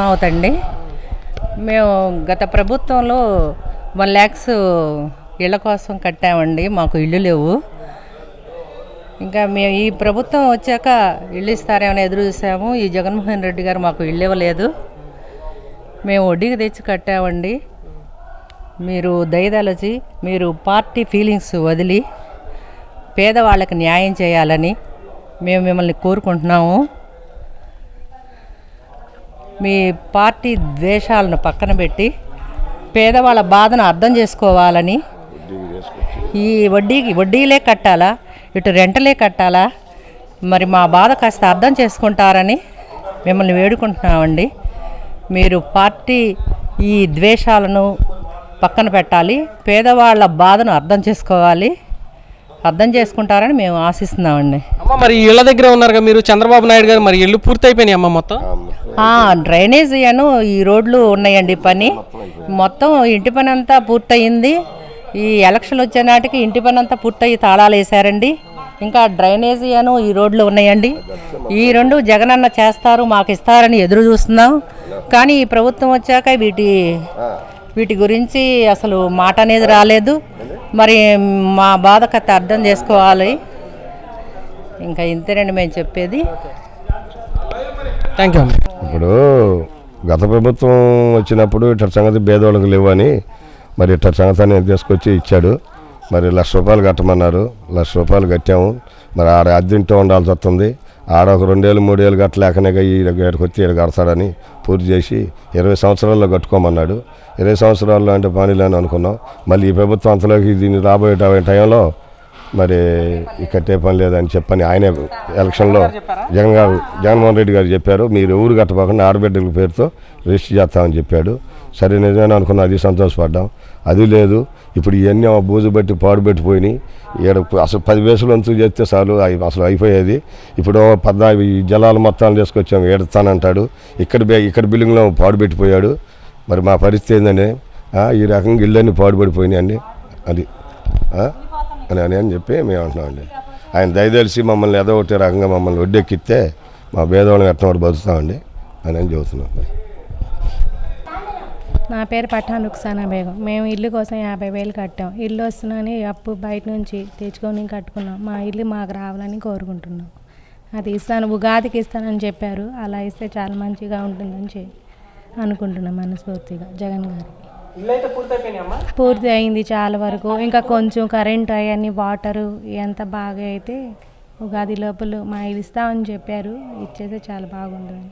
అవుతండి. మేము గత ప్రభుత్వంలో 1 lakhs ఇళ్ళ కోసం కట్టామండి. మాకు ఇళ్ళు లేవు. ఇంకా మేము ఈ ప్రభుత్వం వచ్చాక ఇల్లు ఇస్తారేమని ఎదురు చూసాము. ఈ జగన్మోహన్ రెడ్డి గారు మాకు ఇల్లు ఇవ్వలేదు. మేము వడ్డీకి తెచ్చి కట్టామండి. మీరు దయదలచి మీరు పార్టీ ఫీలింగ్స్ వదిలి పేదవాళ్ళకి న్యాయం చేయాలని మేము మిమ్మల్ని కోరుకుంటున్నాము. మీ పార్టీ ద్వేషాలను పక్కన పెట్టి పేదవాళ్ళ బాధను అర్థం చేసుకోవాలని, ఈ వడ్డీలే కట్టాలా, ఇటు రెంటలే కట్టాలా, మరి మా బాధ కాస్త అర్థం చేసుకుంటారని మిమ్మల్ని వేడుకుంటున్నామండి. మీరు పార్టీ ఈ ద్వేషాలను పక్కన పెట్టాలి, పేదవాళ్ళ బాధను అర్థం చేసుకోవాలి, అర్థం చేసుకుంటారని మేము ఆశిస్తున్నామండి. అమ్మ మరి ఇళ్ళ దగ్గర ఉన్నారుగా మీరు, చంద్రబాబు నాయుడు గారు, మరి ఇల్లు పూర్తయిపోయినాయి అమ్మ మొత్తం? డ్రైనేజీ ఈ రోడ్లు ఉన్నాయండి. పని మొత్తం ఇంటి పని అంతా పూర్తయింది. ఈ ఎలక్షన్ వచ్చే నాటికి ఇంటి పని అంతా పూర్తయి తాళాలు వేశారండి. ఇంకా డ్రైనేజీ ఈ రోడ్లు ఉన్నాయండి. ఈ 2 జగనన్న చేస్తారు, మాకు ఇస్తారని ఎదురు చూస్తున్నాం. కానీ ఈ ప్రభుత్వం వచ్చాక వీటి గురించి అసలు మాట అనేది రాలేదు. మరి మా బాధ కథ అర్థం చేసుకోవాలి. ఇంకా ఇంతేనండి మేము చెప్పేది. Thank you. ఇప్పుడు గత ప్రభుత్వం వచ్చినప్పుడు ఇట్లా సంగతి పేదవాళ్ళకి లేవని మరి ఇట్లా సంగతి అనేది తీసుకొచ్చి ఇచ్చాడు. మరి ₹1,00,000 కట్టమన్నారు. ₹1,00,000 కట్టాము. మరి ఆడ అద్దెంటూ ఉండాల్సి వస్తుంది. ఆడ ఒక 2 ఏళ్ళు 3 ఏళ్ళు కట్టలేకనే ఇక్కడికి వచ్చి ఇక్కడ కడతాడని పూర్తి చేసి 20 సంవత్సరాల్లో కట్టుకోమన్నాడు. 20 సంవత్సరాల్లో అంటే పనిలేని అనుకున్నాం. మళ్ళీ ఈ ప్రభుత్వం అంతలోకి దీన్ని రాబోయే టైంలో మరి కట్టే పని లేదని చెప్పని ఆయనే ఎలక్షన్లో జగన్మోహన్ రెడ్డి గారు చెప్పారు. మీరు ఊరు కట్టపోకుండా ఆడబిడ్డల పేరుతో రిజిస్టర్ చేస్తామని చెప్పాడు. సరే నిజమే అనుకున్నా, అది సంతోషపడ్డాం. అది లేదు. ఇప్పుడు ఇవన్నీ బూజు బట్టి పాడు పెట్టిపోయినాయి. అసలు 10 పైసలు వంతు చేస్తే చాలు అసలు అయిపోయేది. ఇప్పుడు 14 జలాలు మొత్తాలు తీసుకొచ్చాము ఏడుస్తానంటాడు. ఇక్కడ బిల్డింగ్లో పాడు పెట్టిపోయాడు. మరి మా పరిస్థితి ఏంటంటే ఈ రకంగా ఇళ్ళన్నీ పాడుపడిపోయినాయి అండి. అది అని చెప్పి మేము అంటున్నామండి. ఆయన దయదలిసి మమ్మల్ని ఏదో ఒకటి రకంగా మమ్మల్ని వడ్డెక్కిస్తే మా భేదవాళ్ళని ఎట్టనోడు బతుకుతామండి అని చెబుతున్నాం. నా పేరు పఠాన్ రుక్సానా బేగం. మేము ఇల్లు కోసం 50,000 కట్టాం. ఇల్లు వస్తుందని అప్పు బయట నుంచి తెచ్చుకొని కట్టుకున్నాం. మా ఇల్లు మాకు రావాలని కోరుకుంటున్నాం. అది ఇస్తాను, ఉగాదికి ఇస్తానని చెప్పారు. అలా ఇస్తే చాలా మంచిగా ఉంటుందని అనుకుంటున్నాం మనస్ఫూర్తిగా. జగన్ గారికి పూర్తి అయింది చాలా వరకు. ఇంకా కొంచెం కరెంటు అవన్నీ వాటరు ఎంత బాగా అయితే ఉగాది లోపల మా ఇల్లు ఇస్తామని చెప్పారు. ఇచ్చేస్తే చాలా బాగుంటుంది.